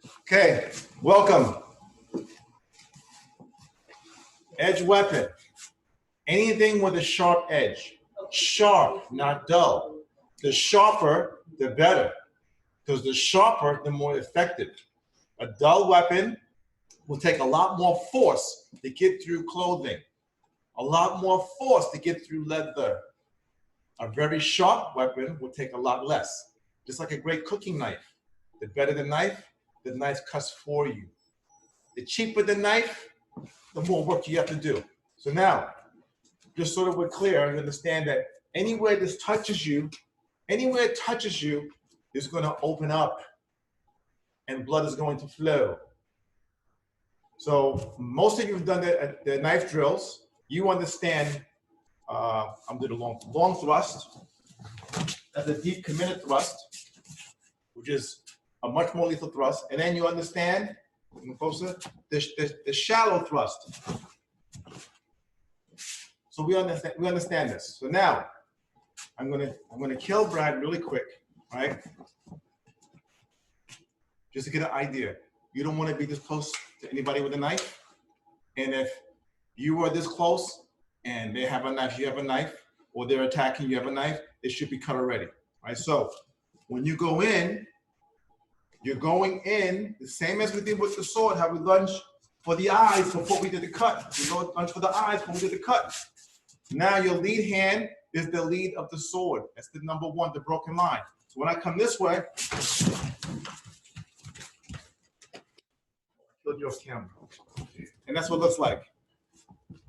Okay, welcome. Edge weapon. Anything with a sharp edge. Sharp, not dull. The sharper, the better. Because the sharper, the more effective. A dull weapon will take a lot more force to get through clothing. A lot more force to get through leather. A very sharp weapon will take a lot less. Just like a great cooking knife. The better the knife cuts for you. The cheaper the knife, the more work you have to do. So now, just so that we're clear and understand that anywhere this touches you, anywhere it touches you, is going to open up and blood is going to flow. So most of you have done the knife drills. You understand, I'm doing a long thrust. That's a deep committed thrust, which is a much more lethal thrust. And then you understand, closer, the shallow thrust. So we understand this. So now I'm gonna kill Brad really quick, right? Just to get an idea. You don't want to be this close to anybody with a knife. And if you are this close and they have a knife, you have a knife, or they're attacking, you have a knife, it should be cut already, right? So when you go in, you're going in the same as we did with the sword, how we lunge for the eyes before we did the cut. We go lunge for the eyes before we did the cut. Now your lead hand is the lead of the sword. That's the number one, the broken line. So when I come this way, killed you off camera. And that's what it looks like.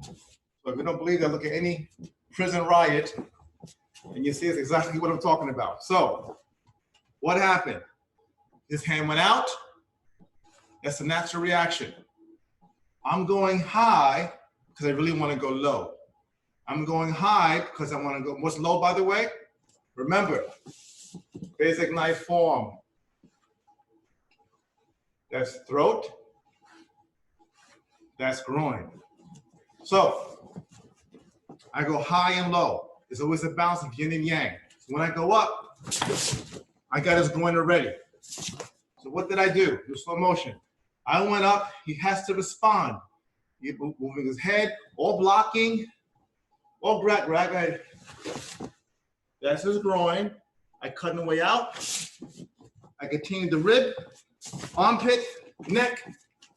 So if you don't believe that, look at any prison riot, and you see it's exactly what I'm talking about. So what happened? His hand went out. That's a natural reaction. I'm going high because I really want to go low. I'm going high because I want to go. What's low, by the way? Remember, basic knife form. That's throat. That's groin. So I go high and low. There's always a balance of yin and yang. So when I go up, I got his groin already. So what did I do? Do slow motion. I went up. He has to respond. He moving his head, all blocking, all grab. That's his groin. I cut the way out. I continue the rib, armpit, neck,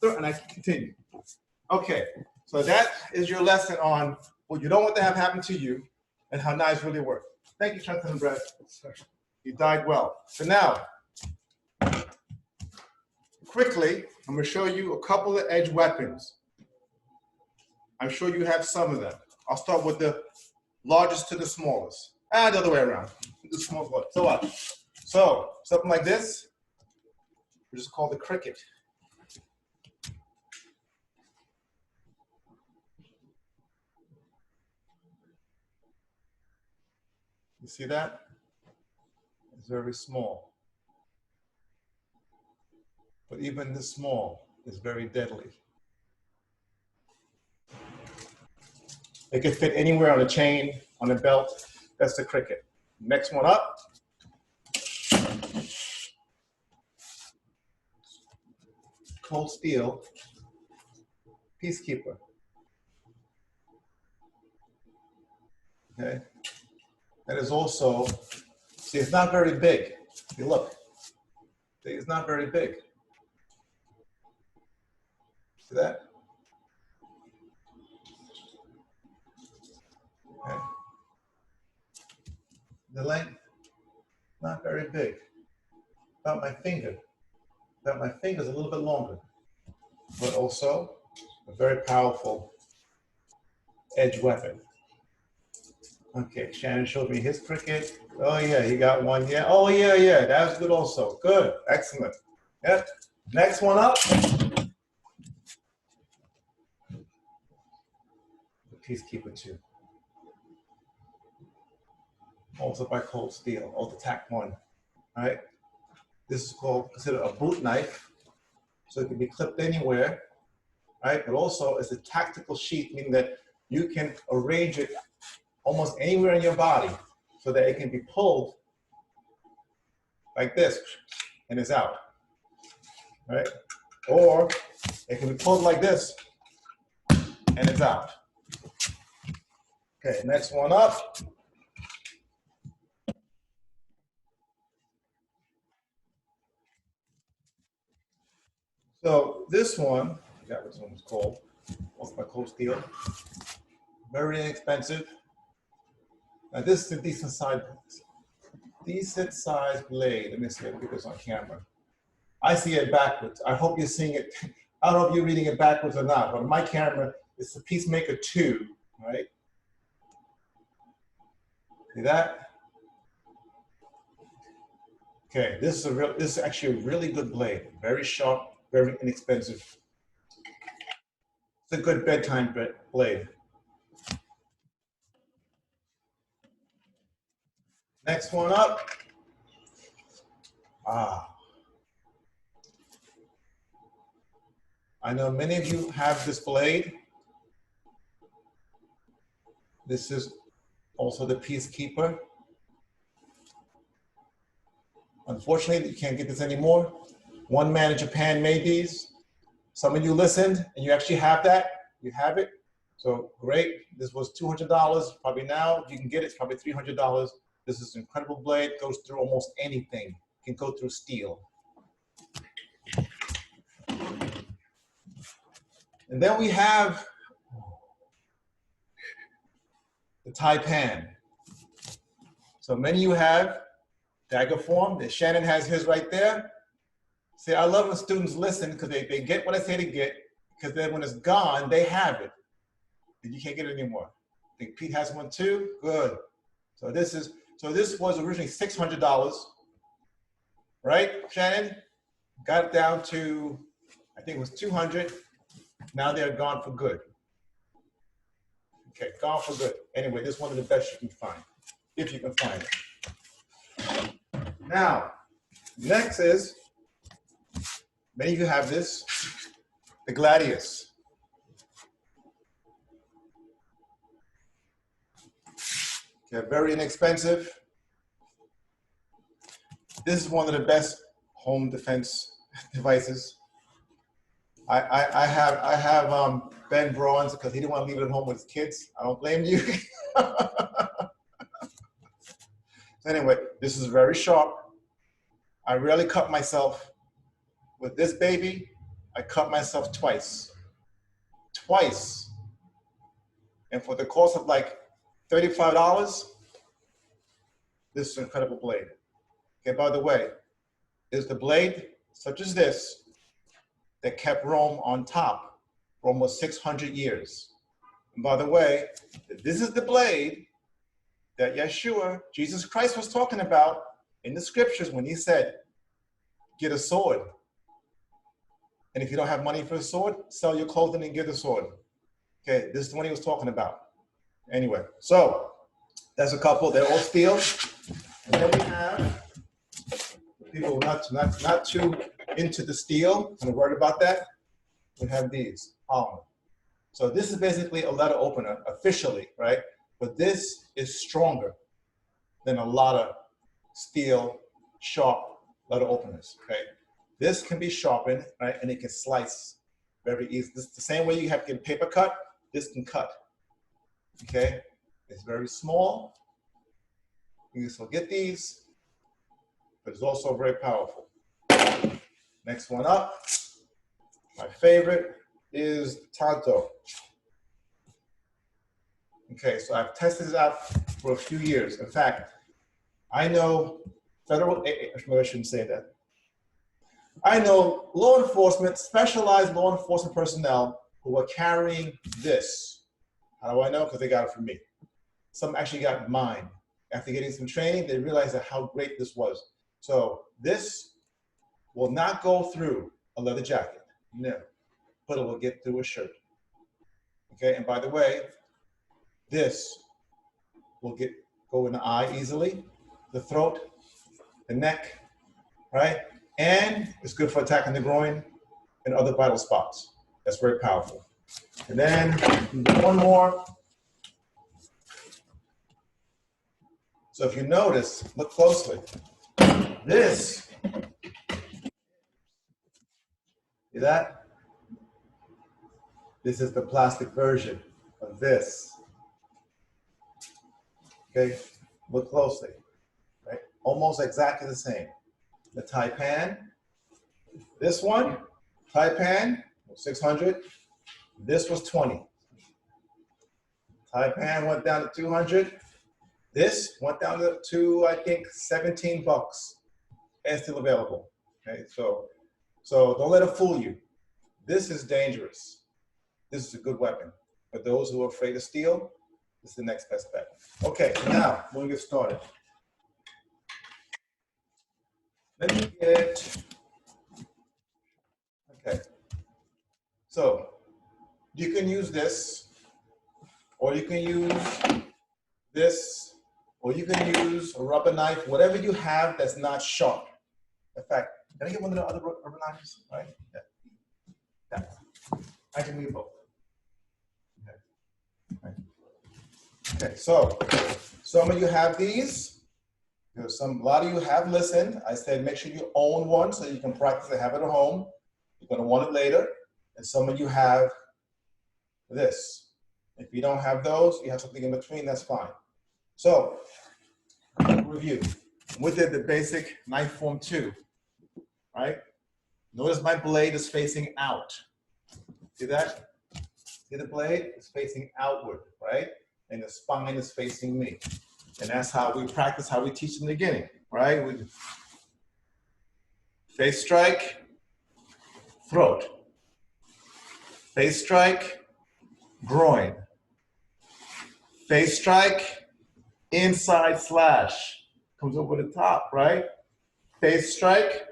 throat, and I continue. Okay, so that is your lesson on what you don't want to have happen to you and how knives really work. Thank you, Jonathan and Brad. You died well. So now, quickly, I'm going to show you a couple of edge weapons. I'm sure you have some of them. I'll start with the largest to the smallest. The other way around. The smallest one. So what? So something like this, we just call the cricket. You see that? It's very small. But even this small is very deadly. It can fit anywhere on a chain, on a belt. That's the cricket. Next one up. Cold steel, peacekeeper. Okay. That is also, see, it's not very big. If you look, see, it's not very big. See that? Okay. The length, not very big. About my finger. About my finger's a little bit longer. But also a very powerful edge weapon. Okay, Shannon showed me his cricket. Oh yeah, he got one. Yeah. Oh yeah. That was good also. Good. Excellent. Yep. Next one up. The peacekeeper too. Also by cold steel. Oh, the tack one. All right. This is considered a boot knife. So it can be clipped anywhere. Right? But also it's a tactical sheath, meaning that you can arrange it almost anywhere in your body so that it can be pulled like this and it's out. right? Or it can be pulled like this, and it's out. Okay, next one up. So this one, I forgot what this one was called. What's my cold steel? Very inexpensive. Now this is a decent size blade. Let me see if I can get this on camera. I see it backwards. I hope you're seeing it. I don't know if you're reading it backwards or not, but on my camera, it's the Peacemaker 2, right? See that? Okay, this is actually a really good blade. Very sharp, very inexpensive. It's a good bedtime blade. Next one up. I know many of you have this blade. This is also the Peacekeeper. Unfortunately, you can't get this anymore. One man in Japan made these. Some of you listened and you actually have that. You have it. So great. This was $200. Probably now, if you can get it, it's probably $300. This is an incredible blade. Goes through almost anything. Can go through steel. And then we have the Taipan. So many of you have dagger form. Shannon has his right there. See, I love when students listen because they get what I say to get, because then when it's gone, they have it. And you can't get it anymore. I think Pete has one too. Good. So this was originally $600, right, Shannon? Got it down to, I think it was $200. Now they're gone for good. Okay, gone for good. Anyway, this is one of the best you can find, if you can find it. Now, next is, many of you have this, the Gladius. Okay, very inexpensive. This is one of the best home defense devices. I have Ben Braun's because he didn't want to leave it at home with his kids. I don't blame you. So anyway, this is very sharp. I rarely cut myself. With this baby, I cut myself twice. Twice. And for the cost of like $35, this is an incredible blade. Okay, by the way, is the blade such as this that kept Rome on top for almost 600 years. And by the way, this is the blade that Yeshua, Jesus Christ, was talking about in the scriptures when he said, get a sword. And if you don't have money for a sword, sell your clothing and get a sword. Okay, this is the one he was talking about. Anyway, so that's a couple, they're all steel. And then we have people not too into the steel, I'm worried about that. We have these, polymer. So this is basically a letter opener, officially, right? But this is stronger than a lot of steel, sharp letter openers, okay? This can be sharpened, right? And it can slice very easily. This is the same way you have to get paper cut, this can cut, okay? It's very small. You can still get these, but it's also very powerful. Next one up, my favorite is Tanto. Okay, so I've tested it out for a few years. In fact, I know I shouldn't say that. I know law enforcement, specialized law enforcement personnel who are carrying this. How do I know? Because they got it from me. Some actually got mine. After getting some training, they realized that how great this was. So this will not go through a leather jacket, no, but it will get through a shirt. Okay, and by the way, this will go in the eye easily, the throat, the neck, right? And it's good for attacking the groin and other vital spots. That's very powerful. And then one more. So if you notice, look closely. This that? This is the plastic version of this. Okay, look closely, right? Almost exactly the same. The taipan, this one, taipan, 600. This was 20. Taipan went down to 200. This went down to I think, 17 bucks. And still available. Okay, so don't let it fool you. This is dangerous. This is a good weapon. For those who are afraid of steel, this is the next best bet. Okay, now we'll get started. Let me get, okay. So you can use this, or you can use this, or you can use a rubber knife, whatever you have that's not sharp. In fact, can I get one of the other rubber knives? Right? Yeah. I can leave both. Okay. Right. Okay. So some of you have these. A lot of you have listened. I said make sure you own one so you can practice and have it at home. You're going to want it later. And some of you have this. If you don't have those, you have something in between, that's fine. So, review. We did the basic knife form 2, right? Notice my blade is facing out. See that? See the blade? It's facing outward, right? And the spine is facing me. And that's how we practice, how we teach in the beginning, right? We face strike, throat. Face strike, groin. Face strike, inside slash. Comes over the top, right? Face strike.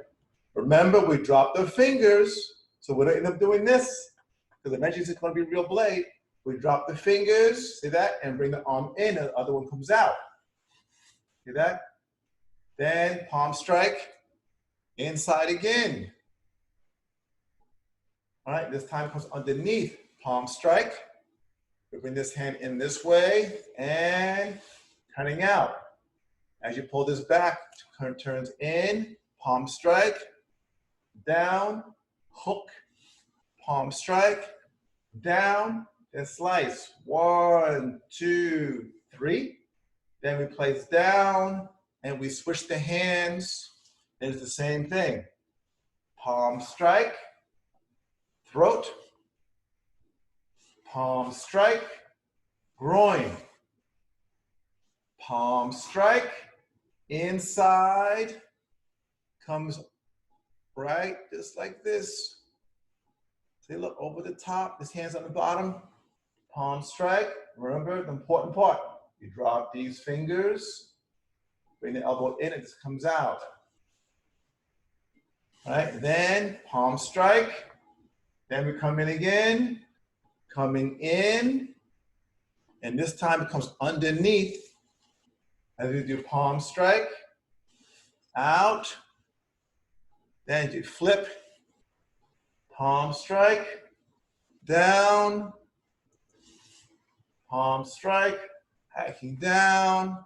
Remember, we drop the fingers, so we don't end up doing this, because eventually it's going to be a real blade. We drop the fingers, see that? And bring the arm in, and the other one comes out. See that? Then palm strike, inside again. All right, this time it comes underneath. Palm strike. We bring this hand in this way and cutting out. As you pull this back, turns in, palm strike, down, hook, palm strike, down, and slice. 1, 2, 3. Then we place down and we switch the hands. It's the same thing. Palm strike, throat, palm strike, groin, palm strike, inside, comes right, just like this. See, look, over the top, this hand's on the bottom, palm strike. Remember the important part, you drop these fingers, bring the elbow in, it just comes out. All right, then palm strike, then we come in again, coming in, and this time it comes underneath as we do palm strike, out, then you flip, palm strike, down, palm strike, hacking down,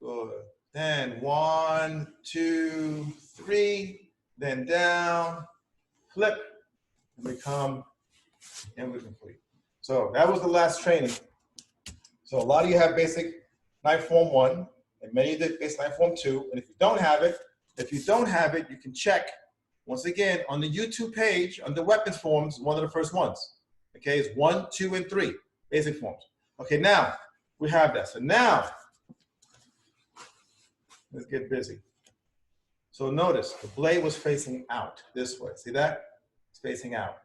good. Then 1, 2, 3, then down, flip, and we come, and we complete. So that was the last training. So a lot of you have basic knife form 1, and many did basic knife form 2. And if you don't have it, you can check once again on the YouTube page on the weapons forms, one of the first ones. Okay, it's 1, 2, and 3 basic forms. Okay, now we have that. So now let's get busy. So notice the blade was facing out this way. See that? It's facing out.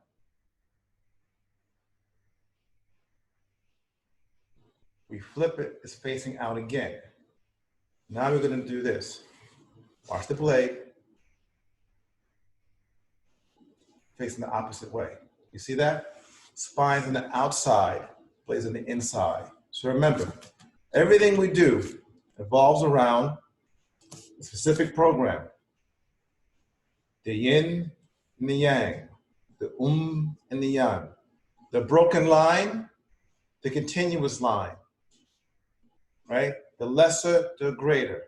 We flip it, it's facing out again. Now we're going to do this. Watch the blade facing the opposite way. You see that? Spine's on the outside, blade's on the inside. So remember, everything we do evolves around a specific program. The yin and the yang, the and the yang, the broken line, the continuous line, right? The lesser, the greater.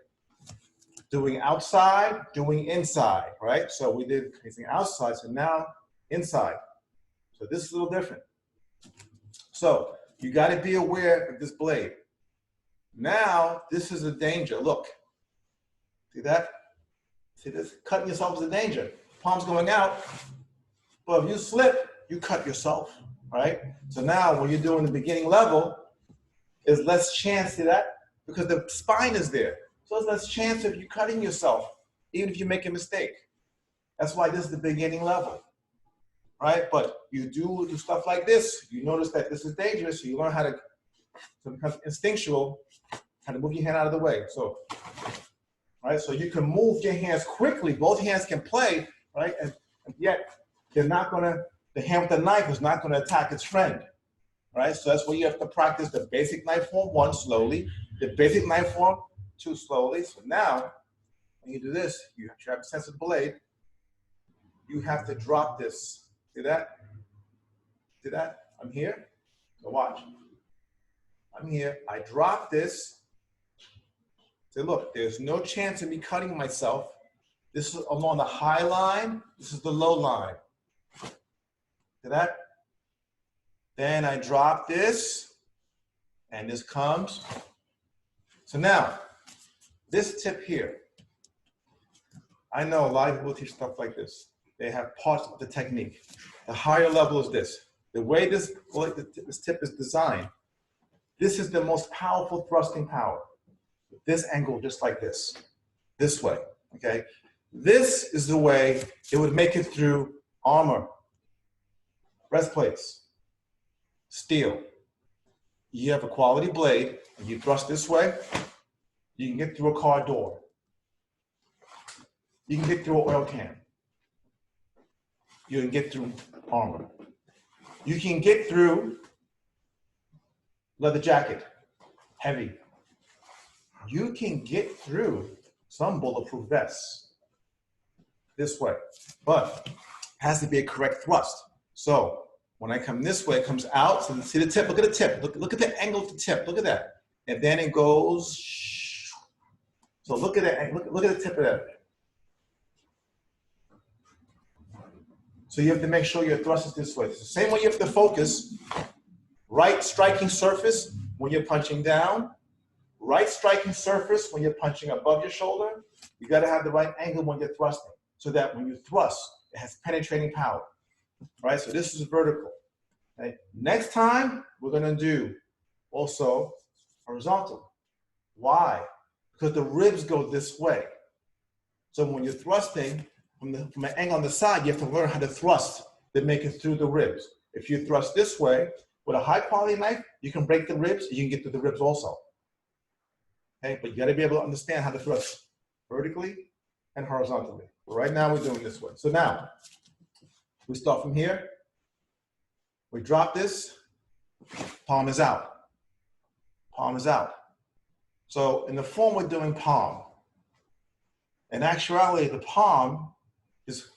doing outside, doing inside, right? So we did facing outside, so now inside. So this is a little different. So you got to be aware of this blade. Now, this is a danger. Look, see that? See this? Cutting yourself is a danger. Palm's going out, but if you slip, you cut yourself, right? So now when you're doing the beginning level, there's less chance, see that? Because the spine is there. So there's less chance of you cutting yourself, even if you make a mistake. That's why this is the beginning level, right? But you do stuff like this, you notice that this is dangerous, so you learn how to, so it becomes instinctual, how to move your hand out of the way. So, right, so you can move your hands quickly, both hands can play, right? And yet, they're not gonna, the hand with the knife is not gonna attack its friend, right? So that's where you have to practice the basic knife form, 1, slowly, the basic knife form, 2, slowly. So now, when you do this, you have a sense of the blade, you have to drop this. See that? See that? I'm here. So watch. I'm here. I drop this. Say, look, there's no chance of me cutting myself. This is along the high line. This is the low line. See that? Then I drop this, and this comes. So now, this tip here, I know a lot of people teach stuff like this. They have parts of the technique. The higher level is this. The way this tip is designed, this is the most powerful thrusting power. This angle, just like this way, okay? This is the way it would make it through armor, breastplates, steel. You have a quality blade, and you thrust this way, you can get through a car door. You can get through an oil can. You can get through armor. You can get through leather jacket, heavy. You can get through some bulletproof vests this way, but it has to be a correct thrust. So when I come this way, it comes out. So see the tip, look at the tip. Look at the angle of the tip, look at that. And then it goes, so look at that, look at the tip of that. So you have to make sure your thrust is this way. It's the same way you have to focus. Right striking surface when you're punching down. Right striking surface when you're punching above your shoulder. You got to have the right angle when you're thrusting, so that when you thrust, it has penetrating power. Right? So this is vertical. Okay? Next time, we're going to do also horizontal. Why? Because the ribs go this way. So when you're thrusting, from an angle on the side, you have to learn how to thrust to make it through the ribs. If you thrust this way, with a high quality knife, you can break the ribs, you can get through the ribs also. Okay, but you gotta be able to understand how to thrust vertically and horizontally. Right now we're doing this way. So now, we start from here, we drop this, palm is out. Palm is out. So in the form we're doing palm. In actuality, the palm is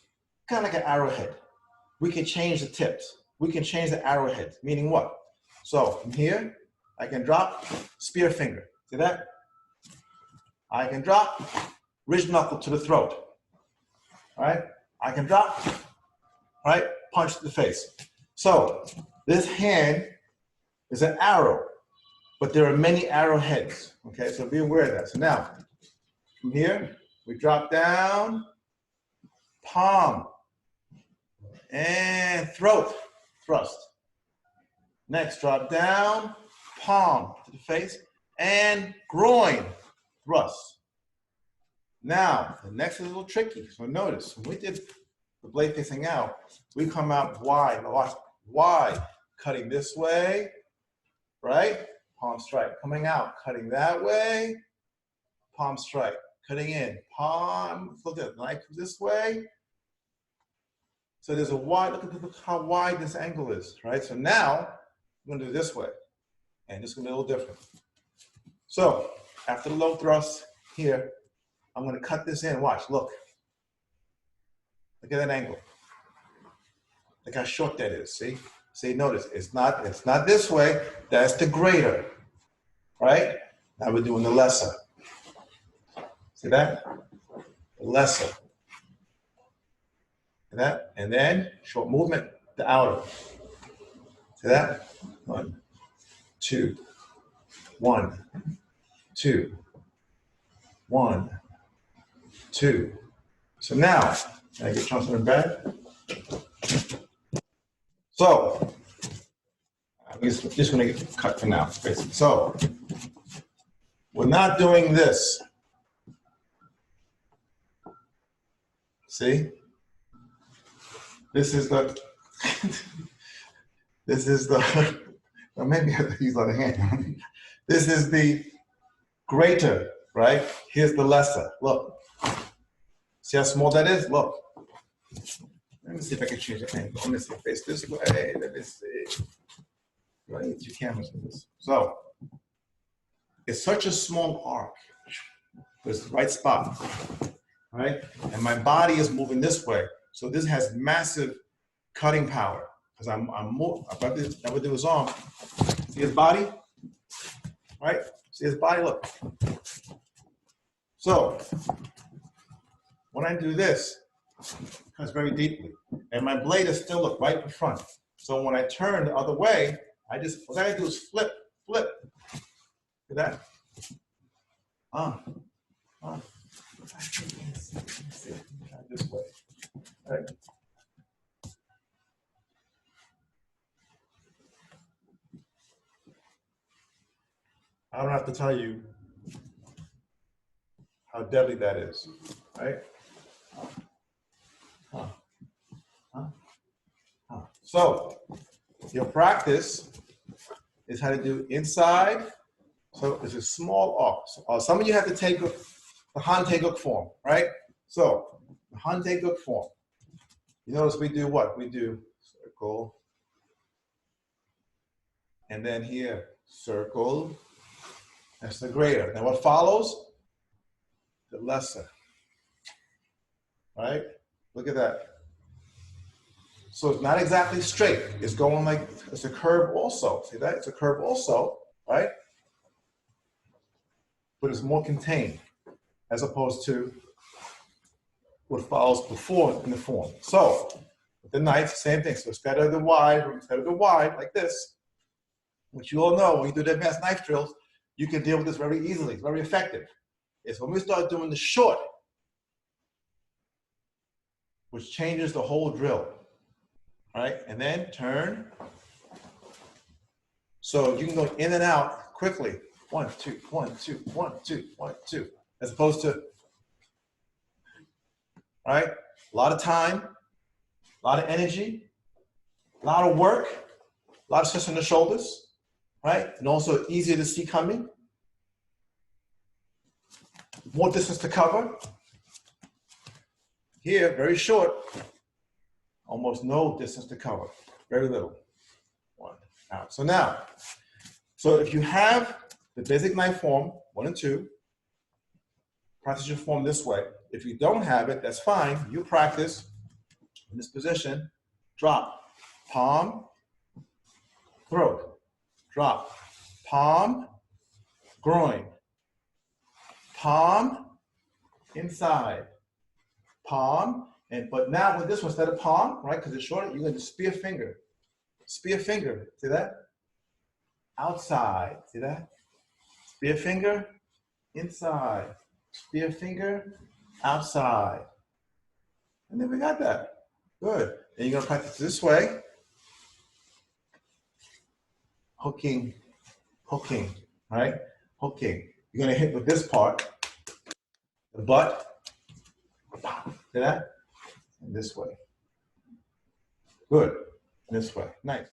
kind of like an arrowhead. We can change the tips. We can change the arrowhead, meaning what? So from here, I can drop spear finger. See that? I can drop ridge knuckle to the throat. All right? I can drop, all right, punch to the face. So this hand is an arrow, but there are many arrowheads. Okay, so be aware of that. So now, from here, we drop down, palm, and throat, thrust. Next, drop down, palm to the face, and groin, thrust. Now, the next is a little tricky. So notice, when we did the blade facing out, we come out wide, wide, cutting this way, right? Palm strike, coming out, cutting that way, palm strike. Cutting in, palm, look at the knife this way. So there's a wide, look how wide this angle is, right? So now, I'm gonna do it this way. And this is gonna be a little different. So, after the low thrust here, I'm gonna cut this in, watch, look. Look at that angle. Look how short that is, see? See, notice, it's not this way, that's the greater, right? Now we're doing the lesser. See that? Lesser. See that? And then short movement, the outer. See that? 1, 2, 1, 2, 1, 2. So now, can I get Johnson in bed? So, I'm just going to get cut for now. Basically. So, we're not doing this. See? This is the, well, maybe I have to use other hand. This is the greater, right? Here's the lesser. Look. See how small that is? Look. Let me see if I can change the angle. Let me see. Face this way. Let me see. I need 2 cameras for this. So, it's such a small arc. It's the right spot, right? And my body is moving this way. So this has massive cutting power because I'm more. If I would do his arm, see his body, right? See his body. Look. So when I do this, it cuts very deeply, and my blade is still look right in front. So when I turn the other way, what I do is flip. Look at that. This way. Right. I don't have to tell you how deadly that is, right? So your practice is how to do inside. So it's a small arc. Some of you have to take the Han-Tae-Guk form, right? So the Han-Tae-Guk form. You notice we do what? We do circle. And then here, circle. That's the greater. Now what follows? The lesser. Right? Look at that. So it's not exactly straight. It's going like, it's a curve also. See that? It's a curve also, right? But it's more contained as opposed to what follows before in the form. So with the knife, same thing. So instead of the wide, like this, which you all know when you do the advanced knife drills, you can deal with this very easily. It's very effective. It's when we start doing the short, which changes the whole drill. All right, and then turn. So you can go in and out quickly. 1, 2, 1, 2, 1, 2, 1, 2. As opposed to, all right, a lot of time, a lot of energy, a lot of work, a lot of stress on the shoulders, right? And also easier to see coming. More distance to cover. Here, very short. Almost no distance to cover. Very little. 1 out. So now, if you have the basic knife form, 1 and 2, practice your form this way. If you don't have it, that's fine. You practice in this position. Drop. Palm. Throat. Drop. Palm. Groin. Palm. Inside. Palm. But now with this one, instead of palm, right, because it's shorter, you're going to spear finger. Spear finger. See that? Outside. See that? Spear finger. Inside. Spear finger. Outside. And then we got that. Good. Then you're going to practice this way. Hooking. Hooking. Right? Hooking. You're going to hit with this part. The butt. See that? And this way. Good. This way. Nice.